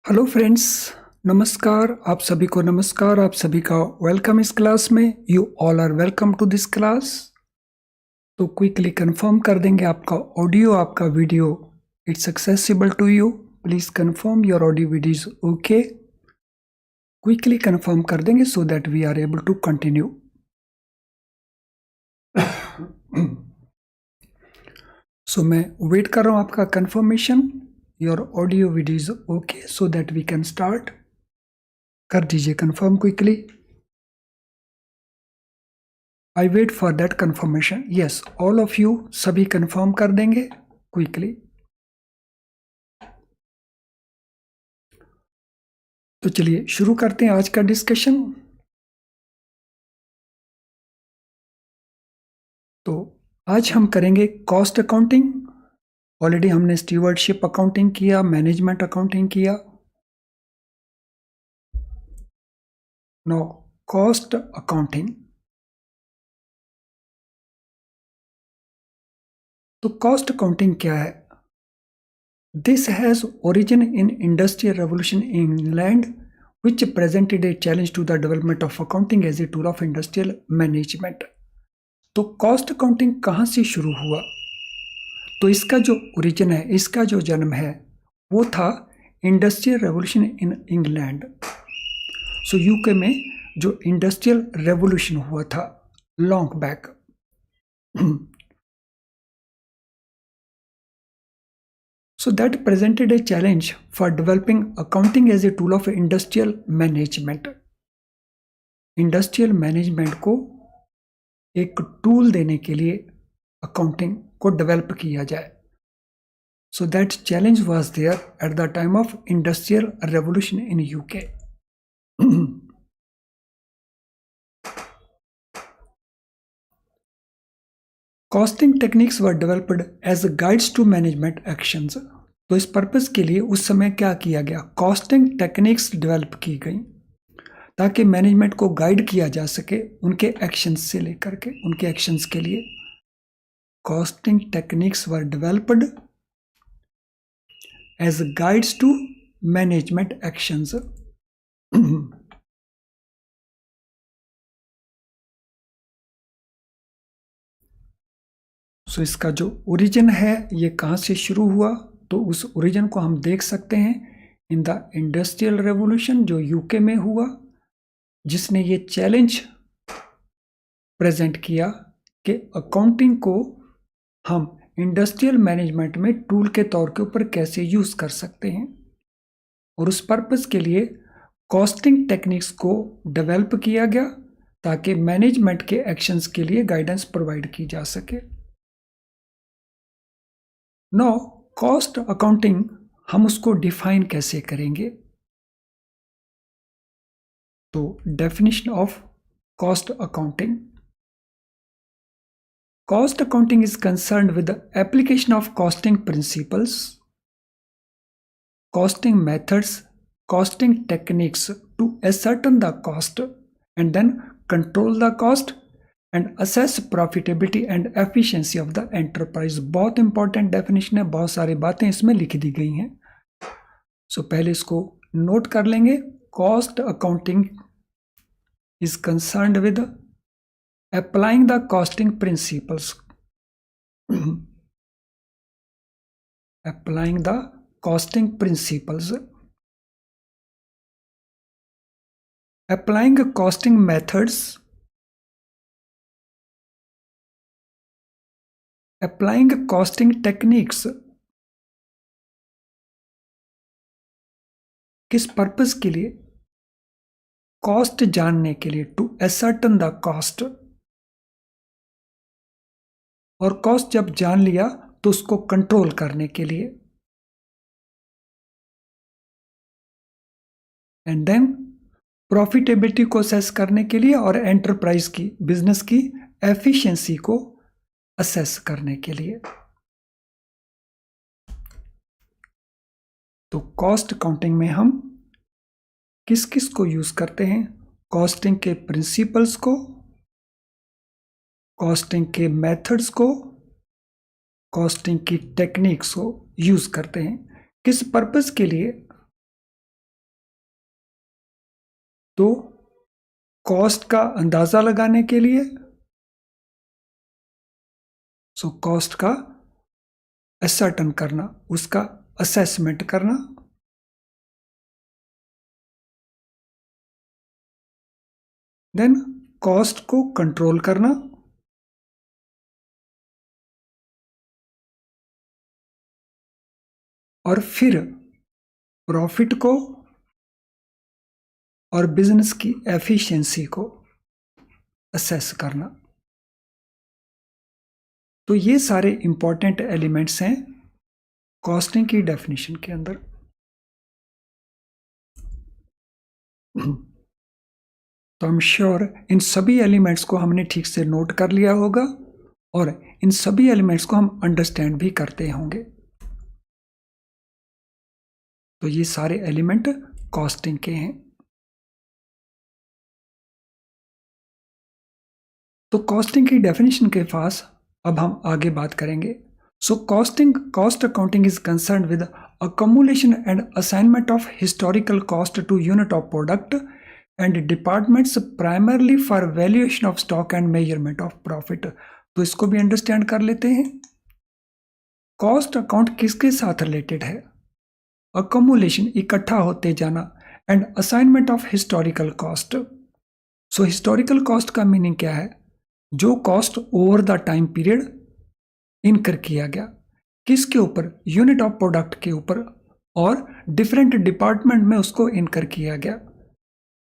Hello friends, नमस्कार। आप सभी को नमस्कार। आप सभी का वेलकम इस क्लास में। You all are welcome to this class. तो क्विकली कंफर्म कर देंगे आपका ऑडियो, आपका video it's accessible to you. Please confirm your audio video is okay. Quickly confirm कर देंगे so that we are able to continue. So मैं wait कर रहा हूं आपका confirmation. Your audio video is okay so that we can start. कर दीजिए confirm quickly. I wait for that confirmation. Yes, all of you सभी confirm कर देंगे क्विकली। तो चलिए शुरू करते हैं आज का डिस्कशन। तो आज हम करेंगे कॉस्ट अकाउंटिंग। ऑलरेडी हमने स्टीवर्डशिप अकाउंटिंग किया, मैनेजमेंट अकाउंटिंग किया। No, cost accounting. तो कॉस्ट अकाउंटिंग क्या है? This has origin in industrial revolution in England which presented a challenge to the development of accounting as a tool of industrial management। तो cost accounting कहाँ से शुरू हुआ? तो इसका जो ओरिजिन है, इसका जो जन्म है, वो था industrial revolution in England. So UK में जो इंडस्ट्रियल रेवोल्यूशन हुआ था long back. So that presented a challenge for developing accounting as a tool of industrial management। Industrial management को एक टूल देने के लिए अकाउंटिंग को डेवलप किया जाए। So that challenge was there at the time of industrial revolution in UK। Costing techniques were developed as guides to management actions. तो इस पर्पस के लिए उस समय क्या किया गया? कॉस्टिंग टेक्निक्स डेवलप की गई ताकि मैनेजमेंट को गाइड किया जा सके उनके एक्शंस से लेकर के उनके एक्शंस के लिए। Costing techniques were developed as guides to management actions. So इसका जो ओरिजिन है ये कहाँ से शुरू हुआ? तो उस ओरिजिन को हम देख सकते हैं इन द इंडस्ट्रियल रेवोल्यूशन जो यूके में हुआ, जिसने ये चैलेंज प्रेजेंट किया कि अकाउंटिंग को हम इंडस्ट्रियल मैनेजमेंट में टूल के तौर के ऊपर कैसे यूज कर सकते हैं। और उस पर्पस के लिए कॉस्टिंग टेक्निक्स को डेवलप किया गया ताकि मैनेजमेंट के एक्शंस के लिए गाइडेंस प्रोवाइड की जा सके। नो, कॉस्ट अकाउंटिंग हम उसको डिफाइन कैसे करेंगे? तो definition of cost accounting. Cost accounting is concerned with the application of costing principles, costing methods, costing techniques to ascertain the cost and then control the cost and assess profitability and efficiency of the enterprise। बहुत important definition है, बहुत सारी बातें इसमें लिख दी गई हैं। सो पहले इसको नोट कर लेंगे। Cost accounting is concerned with applying the costing principles। applying the costing principles, applying costing methods, applying costing techniques। किस पर्पस के लिए? कॉस्ट जानने के लिए, टू ascertain द कॉस्ट। और कॉस्ट जब जान लिया तो उसको कंट्रोल करने के लिए, एंड देन प्रॉफिटेबिलिटी को असेस करने के लिए और एंटरप्राइज की, बिजनेस की एफिशिएंसी को असेस करने के लिए। तो कॉस्ट अकाउंटिंग में हम किस किस को यूज करते हैं? कॉस्टिंग के प्रिंसिपल्स को, कॉस्टिंग के मेथड्स को, कॉस्टिंग की टेक्निक्स को यूज करते हैं। किस पर्पस के लिए? तो कॉस्ट का अंदाजा लगाने के लिए कॉस्ट का असर्टन करना, उसका असेसमेंट करना, देन कॉस्ट को कंट्रोल करना, और फिर प्रॉफिट को और बिजनेस की एफिशिएंसी को असेस करना। तो ये सारे इंपॉर्टेंट एलिमेंट्स हैं कॉस्टिंग की डेफिनेशन के अंदर। तो आई एम श्योर इन सभी एलिमेंट्स को हमने ठीक से नोट कर लिया होगा और इन सभी एलिमेंट्स को हम अंडरस्टैंड भी करते होंगे। तो ये सारे एलिमेंट कॉस्टिंग के हैं। तो कॉस्टिंग की डेफिनेशन के पास अब हम आगे बात करेंगे। सो cost accounting is concern with accumulation and assignment of historical cost to unit of product and departments primarily for valuation of stock and measurement of profit। तो इसको भी अंडरस्टैंड कर लेते हैं। कॉस्ट अकाउंट किसके साथ रिलेटेड है? अकमुलेशन, इकट्ठा होते जाना, and assignment of historical cost. So historical cost का मीनिंग क्या है? जो cost over the time period इनकर किया गया, किसके ऊपर? यूनिट ऑफ प्रोडक्ट के ऊपर, और डिफरेंट डिपार्टमेंट में उसको इनकर किया गया।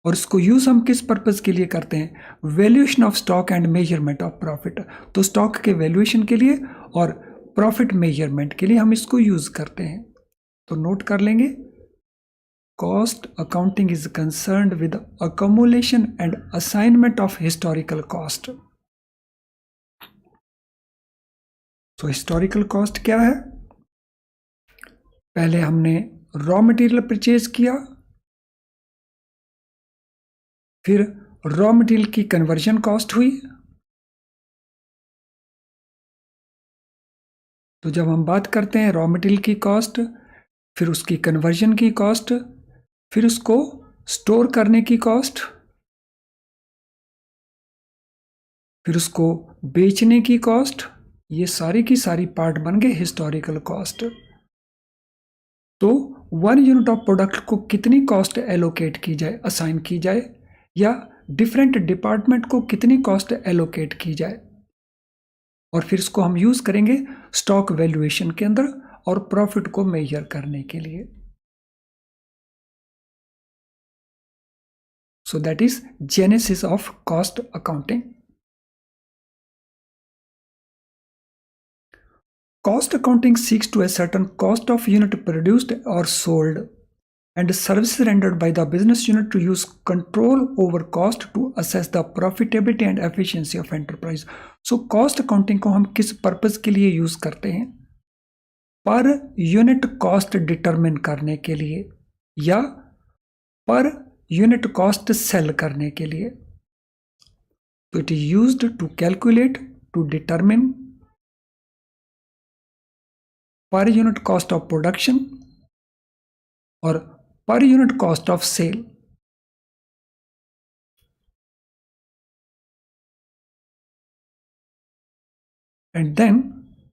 और इसको यूज हम किस पर्पज के लिए करते हैं? Valuation of stock and measurement of profit. तो स्टॉक के वैल्यूएशन के लिए और प्रॉफिट मेजरमेंट के लिए हम इसको यूज करते हैं। तो नोट कर लेंगे, cost accounting is concerned with accumulation and assignment of historical cost. तो हिस्टोरिकल कॉस्ट क्या है? पहले हमने रॉ मटेरियल परचेज किया, फिर रॉ मटेरियल की कन्वर्जन कॉस्ट हुई। तो जब हम बात करते हैं रॉ मटेरियल की कॉस्ट, फिर उसकी कन्वर्जन की कॉस्ट, फिर उसको स्टोर करने की कॉस्ट, फिर उसको बेचने की कॉस्ट, ये सारी की सारी पार्ट बन गए हिस्टोरिकल कॉस्ट। तो 1 यूनिट ऑफ प्रोडक्ट को कितनी कॉस्ट एलोकेट की जाए, असाइन की जाए, या डिफरेंट डिपार्टमेंट को कितनी कॉस्ट एलोकेट की जाए, और फिर इसको हम यूज करेंगे स्टॉक वैल्यूएशन के अंदर और प्रॉफिट को मेजर करने के लिए। So that is genesis of cost accounting. Cost accounting seeks to ascertain cost of unit produced or sold and services rendered by the business unit to use control over cost to assess the profitability and efficiency of enterprise। So cost accounting को हम किस purpose के लिए use करते हैं? पर unit cost determine करने के लिए या पर यूनिट कॉस्ट सेल करने के लिए। तो it is used to calculate, to determine per unit cost of production और per unit cost of sale. And then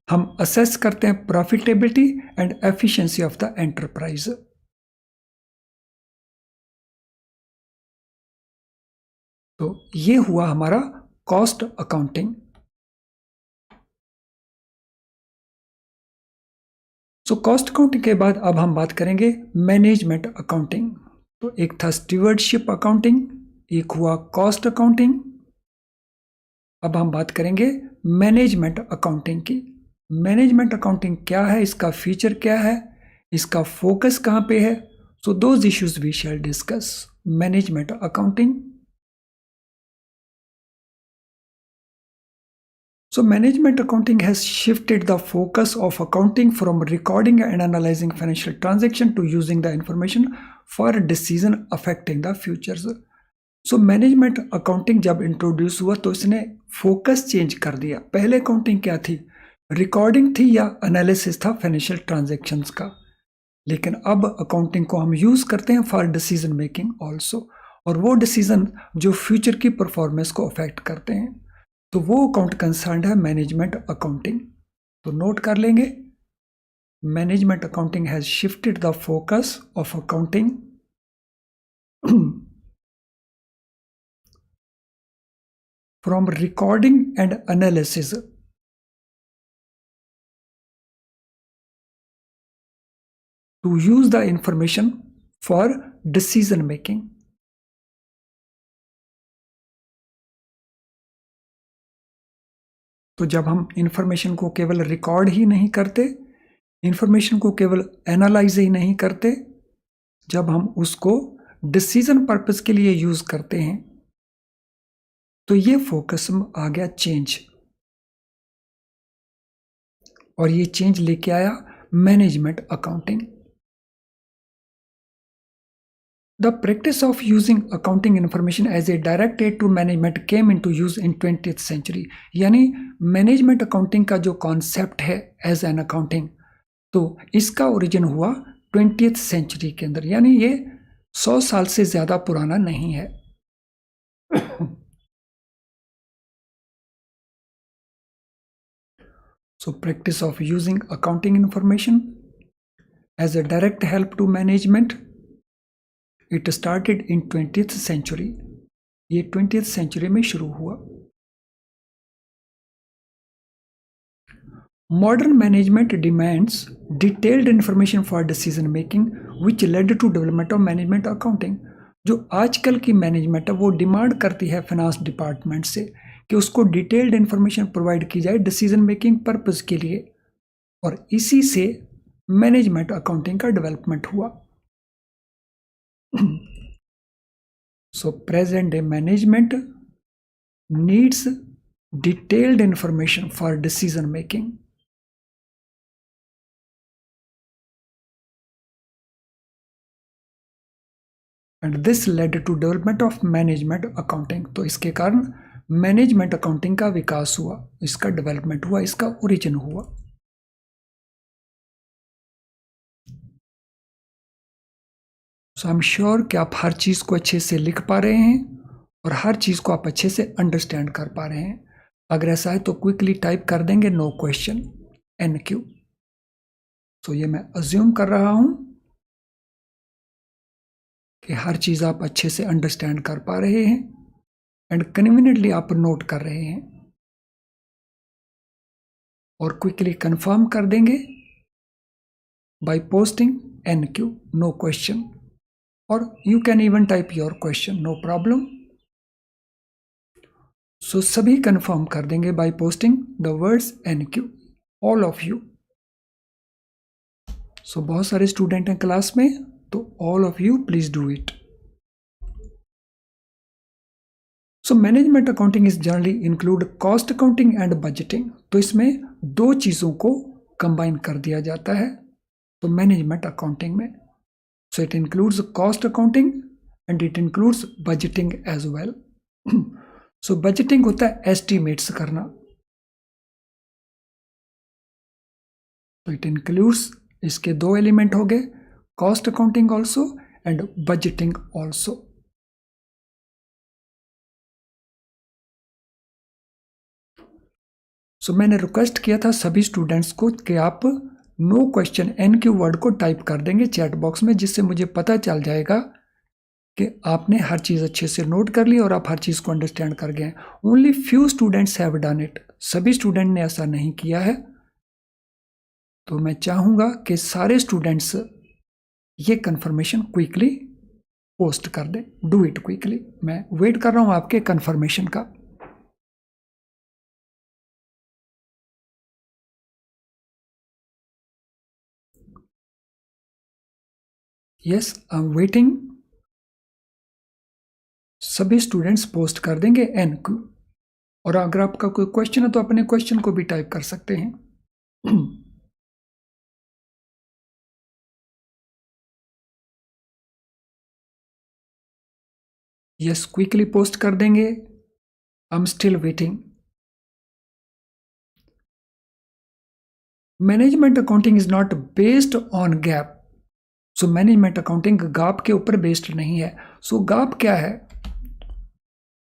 हम असेस करते हैं profitability and efficiency of the enterprise. तो ये हुआ हमारा cost accounting. So cost accounting के बाद अब हम बात करेंगे मैनेजमेंट अकाउंटिंग। तो एक था स्टीवर्डशिप अकाउंटिंग, एक हुआ कॉस्ट अकाउंटिंग। अब हम बात करेंगे मैनेजमेंट अकाउंटिंग की। मैनेजमेंट अकाउंटिंग क्या है, इसका फीचर क्या है, इसका फोकस कहाँ पे है? So those issues we shall discuss. Management accounting. So management accounting has shifted the focus of accounting from recording and analyzing financial transaction to using the information for decision affecting the futures। So management accounting जब introduce हुआ तो इसने focus change कर दिया। पहले accounting क्या थी? Recording थी या एनालिसिस था फाइनेंशियल ट्रांजैक्शंस का। लेकिन अब अकाउंटिंग को हम यूज करते हैं फॉर डिसीजन मेकिंग ऑल्सो। और वो डिसीजन जो फ्यूचर की परफॉर्मेंस को अफेक्ट करते हैं, तो वो अकाउंट कंसर्न है मैनेजमेंट अकाउंटिंग। तो नोट कर लेंगे, management accounting has shifted the focus of accounting from recording and analysis to use the information for decision making. तो जब हम इंफॉर्मेशन को केवल रिकॉर्ड ही नहीं करते, इंफॉर्मेशन को केवल एनालाइज ही नहीं करते, जब हम उसको डिसीजन पर्पस के लिए यूज करते हैं, तो ये फोकस आ गया चेंज, और ये चेंज लेके आया management accounting. The practice of using accounting information as a direct aid to management came into use in 20th century. यानी मैनेजमेंट अकाउंटिंग का जो कॉन्सेप्ट है एज एन अकाउंटिंग, तो इसका ओरिजिन हुआ 20th सेंचुरी के अंदर, यानी ये 100 साल से ज्यादा पुराना नहीं है। So practice of using accounting information as a direct help to management, it started in 20th century. ये 20th सेंचुरी में शुरू हुआ। Modern management demands detailed information for decision making, which led to development of management accounting. जो आजकल की management है वो demand करती है फाइनेंस डिपार्टमेंट से कि उसको डिटेल्ड इंफॉर्मेशन प्रोवाइड की जाए डिसीजन मेकिंग पर्पस के लिए, और इसी से मैनेजमेंट अकाउंटिंग का डेवलपमेंट हुआ। So present day management needs detailed information for decision making. And this led to development of management accounting. तो इसके कारण मैनेजमेंट अकाउंटिंग का विकास हुआ, इसका डेवलपमेंट हुआ, इसका ओरिजिन हुआ। सो आई एम श्योर कि आप हर चीज को अच्छे से लिख पा रहे हैं और हर चीज को आप अच्छे से अंडरस्टैंड कर पा रहे हैं। अगर ऐसा है तो क्विकली टाइप कर देंगे नो क्वेश्चन NQ। तो ये मैं अज्यूम कर रहा हूं कि हर चीज आप अच्छे से अंडरस्टैंड कर पा रहे हैं एंड कन्वीनियंटली आप नोट कर रहे हैं, और क्विकली कंफर्म कर देंगे by posting NQ no question, और you can even type your question, no problem. So सभी कंफर्म कर देंगे by posting the words NQ, all of you. So बहुत सारे स्टूडेंट हैं क्लास में, तो all of you please do it. So management accounting is generally include cost accounting and budgeting. तो इसमें दो चीजों को कंबाइन कर दिया जाता है तो मैनेजमेंट अकाउंटिंग में। So it includes cost accounting and it includes budgeting as well. So budgeting होता है एस्टिमेट्स करना, तो इट इंक्लूड्स, इसके दो एलिमेंट हो गए, cost accounting also and budgeting also. So मैंने रिक्वेस्ट किया था सभी स्टूडेंट्स को कि आप नो क्वेश्चन NQ वर्ड को टाइप कर देंगे चैट बॉक्स में, जिससे मुझे पता चल जाएगा कि आपने हर चीज़ अच्छे से नोट कर ली और आप हर चीज़ को अंडरस्टैंड कर गए। Only few students have done it, सभी स्टूडेंट ने ऐसा नहीं किया है। तो मैं चाहूँगा कि सारे स्टूडेंट्स ये कंफर्मेशन क्विकली पोस्ट कर दें, डू इट क्विकली। मैं वेट कर रहा हूँ आपके कंफर्मेशन का। Yes I am waiting. सभी स्टूडेंट्स पोस्ट कर देंगे NQ, और अगर आपका कोई क्वेश्चन है तो अपने क्वेश्चन को भी टाइप कर सकते हैं। यस क्विकली पोस्ट कर देंगे, I am still waiting. Management accounting is not based on gap. So management accounting gap के ऊपर बेस्ड नहीं है। सो गाप क्या है?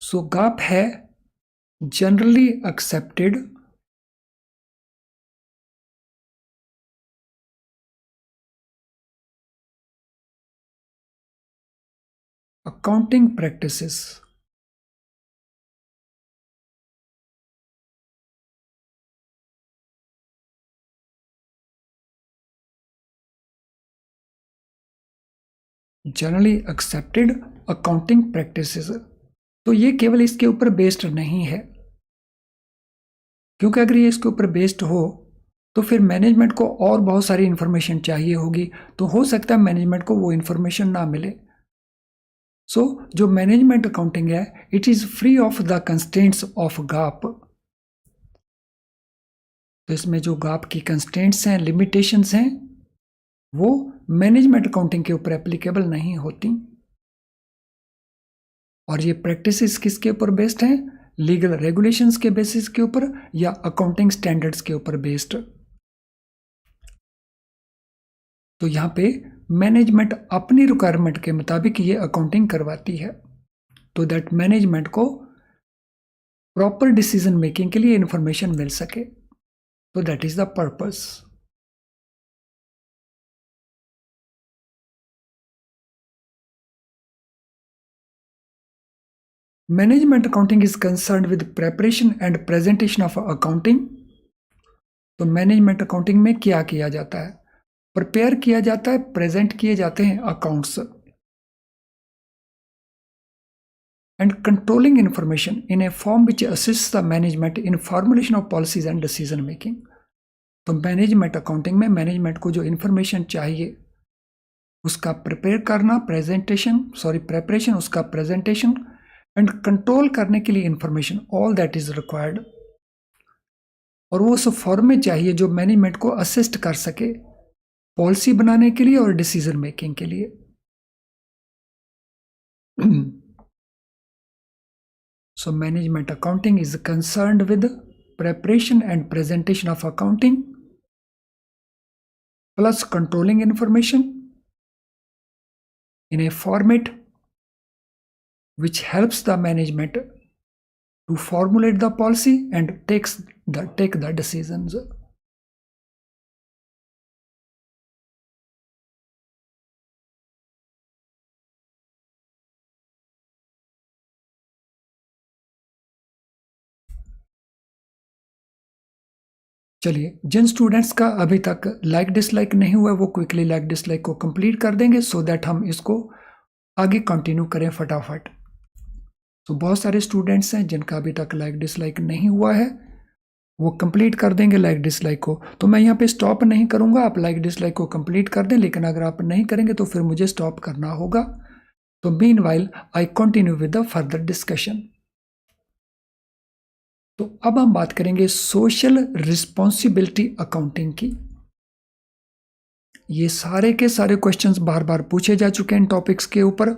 सो गाप है generally accepted accounting practices. Generally accepted accounting practices. तो ये केवल इसके ऊपर बेस्ड नहीं है, क्योंकि अगर ये इसके ऊपर बेस्ड हो तो फिर मैनेजमेंट को और बहुत सारी इंफॉर्मेशन चाहिए होगी, तो हो सकता है मैनेजमेंट को वो इंफॉर्मेशन ना मिले। सो जो मैनेजमेंट अकाउंटिंग है, it is free of the constraints of gap. तो इसमें जो गाप की कंस्ट्रेंट्स हैं, लिमिटेशंस हैं, वो मैनेजमेंट अकाउंटिंग के ऊपर एप्लीकेबल नहीं होती। और ये प्रैक्टिसेस किसके ऊपर बेस्ड हैं? लीगल रेगुलेशंस के बेसिस के ऊपर या अकाउंटिंग स्टैंडर्ड्स के ऊपर बेस्ड। तो यहाँ पे मैनेजमेंट अपनी रिक्वायरमेंट के मुताबिक ये अकाउंटिंग करवाती है, तो दैट मैनेजमेंट को प्रॉपर डिसीजन मेकिंग के लिए इंफॉर्मेशन मिल सके। तो that is the purpose. Management accounting is concerned with preparation and presentation of accounting. तो मैनेजमेंट अकाउंटिंग में क्या किया जाता है? प्रिपेयर किया जाता है, प्रेजेंट किए जाते हैं accounts, and controlling information in a form which assists the management in formulation of policies and decision making. तो मैनेजमेंट अकाउंटिंग में मैनेजमेंट को जो इंफॉर्मेशन चाहिए उसका प्रिपेयर करना, प्रेपरेशन, उसका प्रेजेंटेशन एंड कंट्रोल करने के लिए information, all that is required. और वो उस फॉर्म में चाहिए जो मैनेजमेंट को असिस्ट कर सके पॉलिसी बनाने के लिए और डिसीजन मेकिंग के लिए। So management accounting is concerned with preparation and presentation of accounting plus controlling information in a format which helps the management to formulate the policy and take the decisions. चलिए, जिन students का अभी तक like dislike नहीं हुआ वो quickly like dislike को complete कर देंगे, सो दैट हम इसको आगे कंटिन्यू करें फटाफट। तो बहुत सारे स्टूडेंट्स हैं जिनका अभी तक लाइक डिसलाइक नहीं हुआ है, वो कंप्लीट कर देंगे लाइक डिसलाइक को। तो मैं यहाँ पे स्टॉप नहीं करूँगा, आप लाइक डिसलाइक को कंप्लीट कर दें, लेकिन अगर आप नहीं करेंगे तो फिर मुझे स्टॉप करना होगा। तो meanwhile I continue with the further discussion. तो अब हम बात करेंगे सोशल रिस्पॉन्सिबिलिटी अकाउंटिंग की। ये सारे के सारे क्वेश्चंस बार बार पूछे जा चुके हैं इन टॉपिक्स के ऊपर,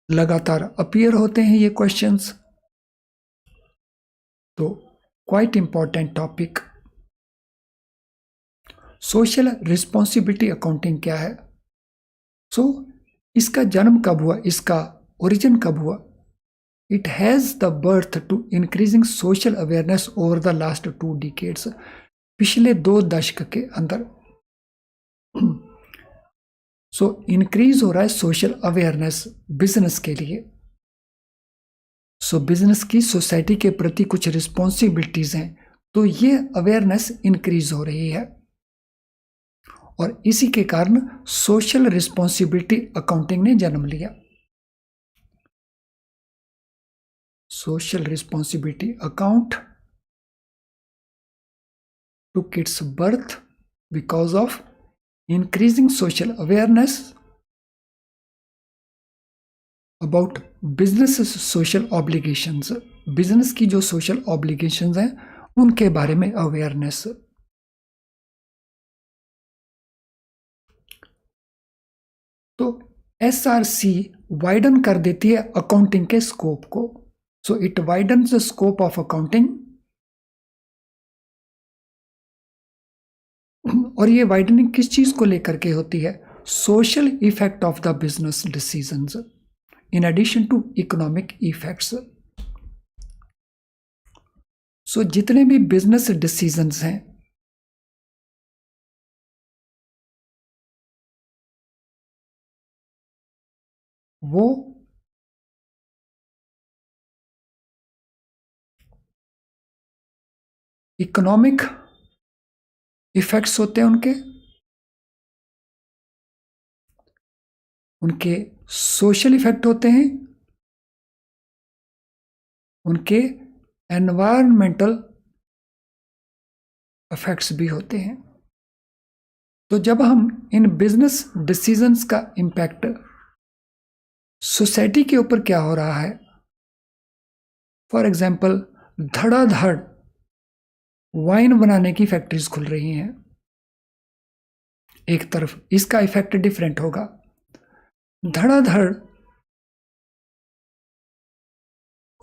लगातार अपीयर होते हैं ये क्वेश्चंस, तो quite important topic. Social responsibility accounting क्या है? इसका जन्म कब हुआ, इसका ओरिजिन कब हुआ? It has the birth to increasing social awareness over the last 2 decades. पिछले 2 दशक के अंदर इंक्रीज हो रहा है सोशल अवेयरनेस बिजनेस के लिए। बिजनेस की सोसाइटी के प्रति कुछ रिस्पॉन्सिबिलिटीज हैं, तो ये अवेयरनेस इंक्रीज हो रही है और इसी के कारण सोशल रिस्पॉन्सिबिलिटी अकाउंटिंग ने जन्म लिया। Social responsibility account took its birth because of increasing social awareness about business social obligations. Business की जो सोशल ऑब्लिगेशंस हैं उनके बारे में अवेयरनेस। तो SRC वाइडन कर देती है अकाउंटिंग के स्कोप को। So it widens the scope of accounting, और ये वाइडनिंग किस चीज को लेकर के होती है? social effect of the business decisions in addition to economic effects. So जितने भी बिजनेस डिसीजंस हैं वो इकोनॉमिक इफेक्ट्स होते हैं उनके सोशल इफेक्ट होते हैं, उनके एनवायरमेंटल इफेक्ट्स भी होते हैं। तो जब हम इन बिजनेस डिसीजंस का इम्पैक्ट सोसाइटी के ऊपर क्या हो रहा है, फॉर एग्जाम्पल धड़ाधड़ वाइन बनाने की फैक्ट्रीज खुल रही हैं, एक तरफ इसका इफेक्ट डिफरेंट होगा। धड़ाधड़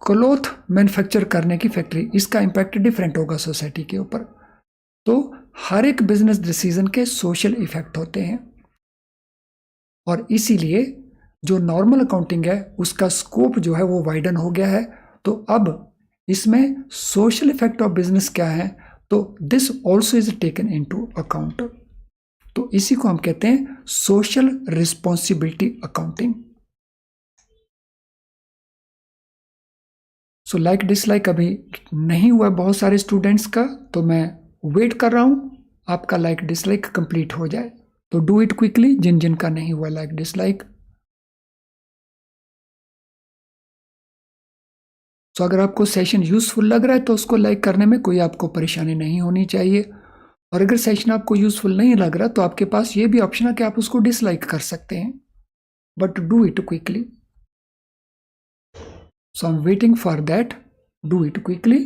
क्लॉथ मैन्युफैक्चर करने की फैक्ट्री, इसका इम्पैक्ट डिफरेंट होगा सोसाइटी के ऊपर। तो हर एक बिजनेस डिसीजन के सोशल इफेक्ट होते हैं और इसीलिए जो नॉर्मल अकाउंटिंग है उसका स्कोप जो है वो वाइडन हो गया है। तो अब इसमें सोशल इफेक्ट ऑफ बिजनेस क्या है, तो this also is taken into account. तो इसी को हम कहते हैं social responsibility accounting. So like dislike अभी नहीं हुआ बहुत सारे स्टूडेंट्स का, तो मैं वेट कर रहा हूं आपका लाइक डिसलाइक कंप्लीट हो जाए। तो डू इट क्विकली जिन जिन का नहीं हुआ लाइक डिसलाइक। तो अगर आपको सेशन यूजफुल लग रहा है तो उसको लाइक करने में कोई आपको परेशानी नहीं होनी चाहिए, और अगर सेशन आपको यूजफुल नहीं लग रहा तो आपके पास ये भी ऑप्शन है कि आप उसको डिसलाइक कर सकते हैं, but do it quickly. So I am waiting for that, do it quickly.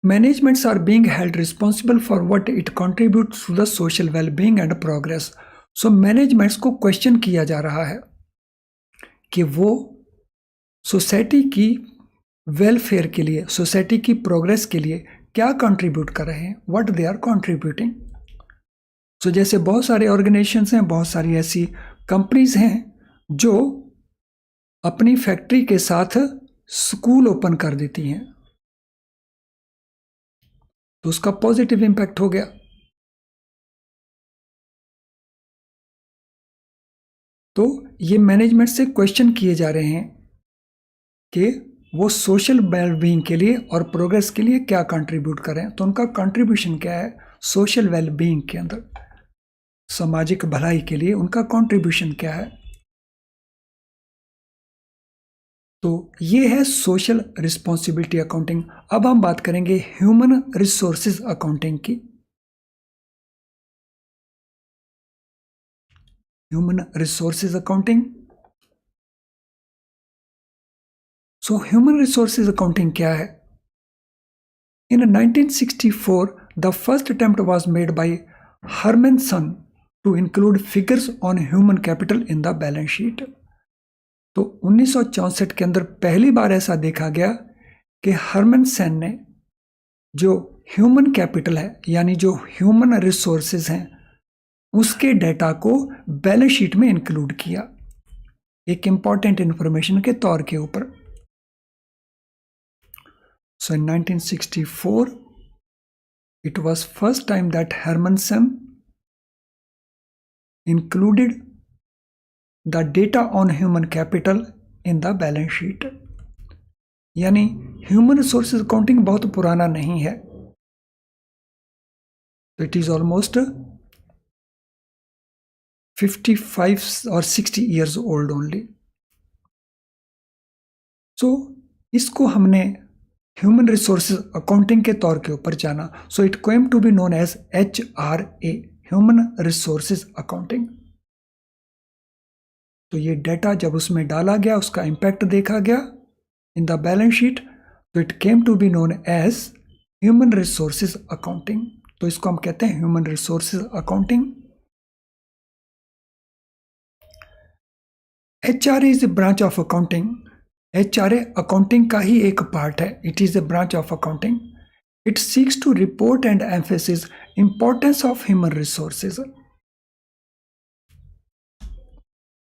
Managements are being held responsible for what it contributes to the social well-being and progress. So managements को question किया जा रहा है कि वो society की welfare के लिए, सोसाइटी की प्रोग्रेस के लिए क्या कंट्रीब्यूट कर रहे हैं, व्हाट दे आर कंट्रीब्यूटिंग। सो जैसे बहुत सारे ऑर्गेनाइजेशंस हैं, बहुत सारी ऐसी कंपनीज हैं जो अपनी फैक्ट्री के साथ स्कूल ओपन कर देती हैं, तो उसका पॉजिटिव इंपैक्ट हो गया। तो ये मैनेजमेंट से क्वेश्चन किए जा रहे हैं कि वो सोशल वेलबींग के लिए और प्रोग्रेस के लिए क्या कंट्रीब्यूट कर रहे हैं, तो उनका कंट्रीब्यूशन क्या है सोशल वेलबींग के अंदर, सामाजिक भलाई के लिए उनका कंट्रीब्यूशन क्या है। तो ये है सोशल रिस्पॉन्सिबिलिटी अकाउंटिंग। अब हम बात करेंगे ह्यूमन रिसोर्सेज अकाउंटिंग की। Human resources accounting. So human resources accounting क्या है? In 1964, the first attempt was made by Hermanson to include figures on human capital in the balance sheet. तो 1964 के अंदर पहली बार ऐसा देखा गया कि हरमनसन ने जो ह्यूमन कैपिटल है, यानी जो ह्यूमन रिसोर्सेज हैं, उसके डेटा को बैलेंस शीट में इंक्लूड किया एक इंपॉर्टेंट इंफॉर्मेशन के तौर के ऊपर। So in 1964, it was first time that Hermansen included the data on human capital in the balance sheet. यानी ह्यूमन रिसोर्सेज अकाउंटिंग बहुत पुराना नहीं है, इट इज ऑलमोस्ट 55 और 60 years old only. सो इसको हमने ह्यूमन रिसोर्सेज अकाउंटिंग के तौर के ऊपर जाना। So it came to be known as HRA, human resources accounting. तो ये डेटा जब उसमें डाला गया, उसका इंपैक्ट देखा गया इन द बैलेंस शीट, तो it came to be known as human resources accounting. तो इसको हम कहते हैं human resources accounting. HRA is a branch of accounting HRA accounting का ही एक पार्ट है. It is a branch of accounting. It seeks to report and emphasis importance of human resources.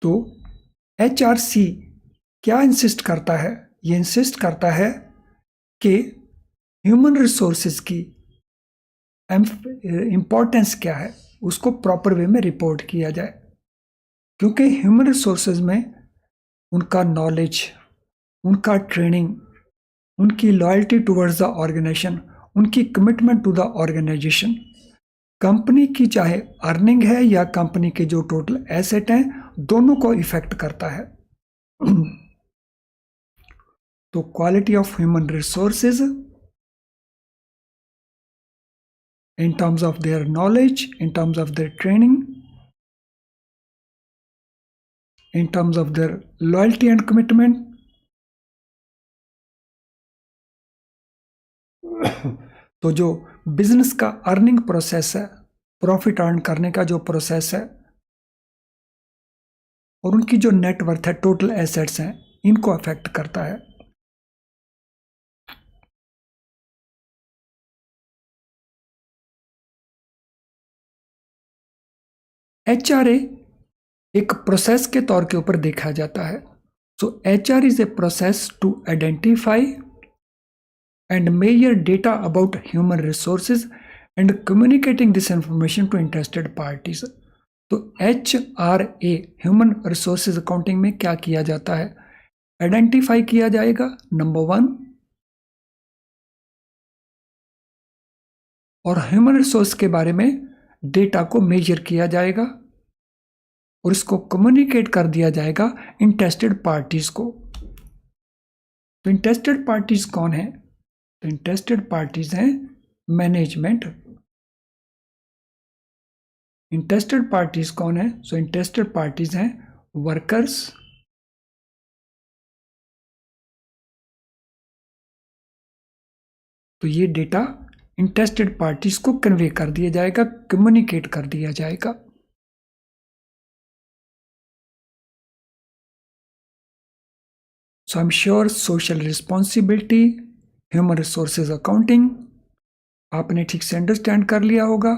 तो HRC क्या इंसिस्ट करता है? ये इंसिस्ट करता है कि ह्यूमन रिसोर्सेज की इंपॉर्टेंस क्या है, उसको प्रॉपर वे में रिपोर्ट किया जाए. क्योंकि ह्यूमन रिसोर्सेज में उनका नॉलेज, उनका ट्रेनिंग, उनकी लॉयल्टी टुवर्ड्स द ऑर्गेनाइजेशन, उनकी commitment to the organisation, company की चाहे अर्निंग है या कंपनी के जो टोटल एसेट हैं, दोनों को इफेक्ट करता है. तो quality of human resources in terms of their knowledge, in terms of their training, in terms of their loyalty and commitment. तो जो बिजनेस का अर्निंग प्रोसेस है, प्रॉफिट अर्न करने का जो प्रोसेस है, और उनकी जो नेटवर्थ है, टोटल एसेट्स हैं, इनको अफेक्ट करता है. HRA एक प्रोसेस के तौर के ऊपर देखा जाता है. So HR is a process to identify and measure data about human resources and communicating this information to interested parties. तो HRA ह्यूमन रिसोर्सेज अकाउंटिंग में क्या किया जाता है? आइडेंटिफाई किया जाएगा, नंबर 1, और ह्यूमन रिसोर्स के बारे में डेटा को मेजर किया जाएगा और इसको कम्युनिकेट कर दिया जाएगा इंटरेस्टेड पार्टीज को. तो इंटरेस्टेड पार्टीज कौन है? तो इंटरेस्टेड पार्टीज हैं मैनेजमेंट. इंटरेस्टेड पार्टीज कौन है? सो इंटरेस्टेड पार्टीज हैं वर्कर्स, तो ये डेटा इंटरेस्टेड पार्टीज को कन्वे कर दिया जाएगा, कम्युनिकेट कर दिया जाएगा. So I am sure social responsibility, human resources accounting आपने ठीक से अंडरस्टैंड कर लिया होगा,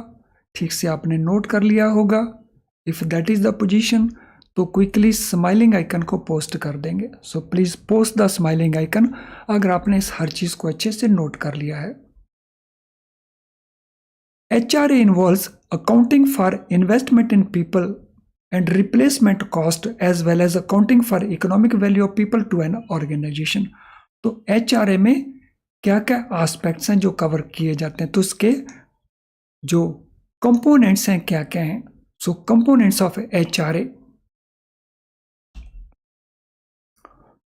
ठीक से आपने नोट कर लिया होगा. If that is the position, तो क्विकली स्माइलिंग आइकन को पोस्ट कर देंगे. So please post the smiling icon अगर आपने इस हर चीज को अच्छे से नोट कर लिया है. HRA involves accounting for investment in people and replacement cost as well as accounting for economic value of people to an organization. तो HRA में क्या क्या एस्पेक्ट्स हैं जो कवर किए जाते हैं, तो उसके जो कंपोनेंट्स हैं क्या क्या हैं. सो कंपोनेंट्स ऑफ HRA,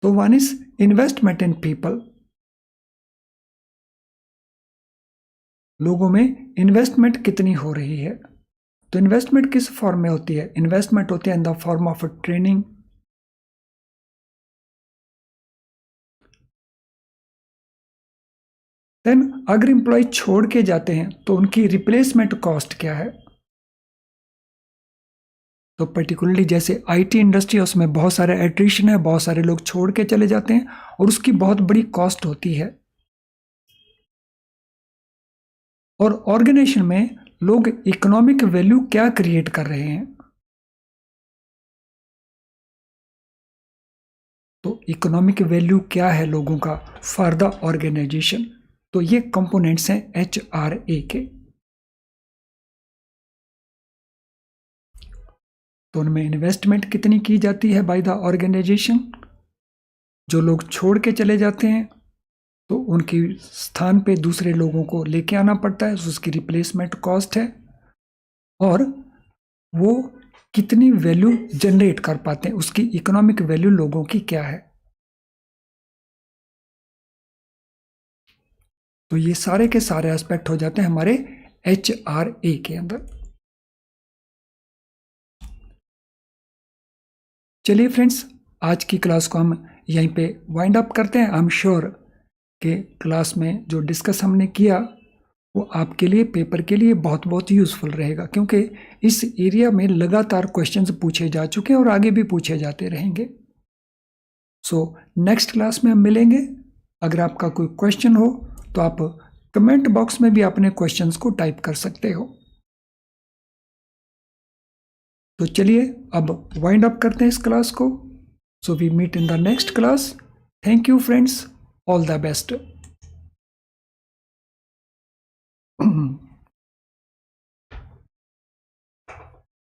तो one is investment in people. लोगों में इन्वेस्टमेंट कितनी हो रही है? तो इन्वेस्टमेंट किस फॉर्म में होती है? इन्वेस्टमेंट होती है in the form of training, then अगर एम्प्लॉय छोड़ के जाते हैं तो उनकी रिप्लेसमेंट कॉस्ट क्या है? तो पर्टिकुलरली जैसे IT इंडस्ट्री है, उसमें बहुत सारे एट्रिशन है, बहुत सारे लोग छोड़ के चले जाते हैं और उसकी बहुत बड़ी कॉस्ट होती है. और ऑर्गेनाइजेशन में लोग इकोनॉमिक वैल्यू क्या क्रिएट कर रहे हैं? तो इकोनॉमिक वैल्यू क्या है लोगों का फॉर द ऑर्गेनाइजेशन? तो ये कंपोनेंट्स हैं HRA के. तो उनमें इन्वेस्टमेंट कितनी की जाती है बाय द ऑर्गेनाइजेशन? जो लोग छोड़ के चले जाते हैं तो उनकी स्थान पे दूसरे लोगों को लेके आना पड़ता है, उसकी रिप्लेसमेंट कॉस्ट है. और वो कितनी वैल्यू जनरेट कर पाते हैं, उसकी इकोनॉमिक वैल्यू लोगों की क्या है. तो ये सारे के सारे एस्पेक्ट हो जाते हैं हमारे HRA के अंदर. चलिए फ्रेंड्स, आज की क्लास को हम यहीं पे वाइंड अप करते हैं. आई एम श्योर कि क्लास में जो डिस्कस हमने किया वो आपके लिए, पेपर के लिए बहुत बहुत यूज़फुल रहेगा, क्योंकि इस एरिया में लगातार क्वेश्चंस पूछे जा चुके हैं और आगे भी पूछे जाते रहेंगे. सो नेक्स्ट क्लास में हम मिलेंगे। अगर आपका कोई क्वेश्चन हो तो आप कमेंट बॉक्स में भी अपने क्वेश्चंस को टाइप कर सकते हो। तो चलिए अब वाइंड अप करते हैं इस क्लास को। So we meet in the next class. Thank you friends, all the best.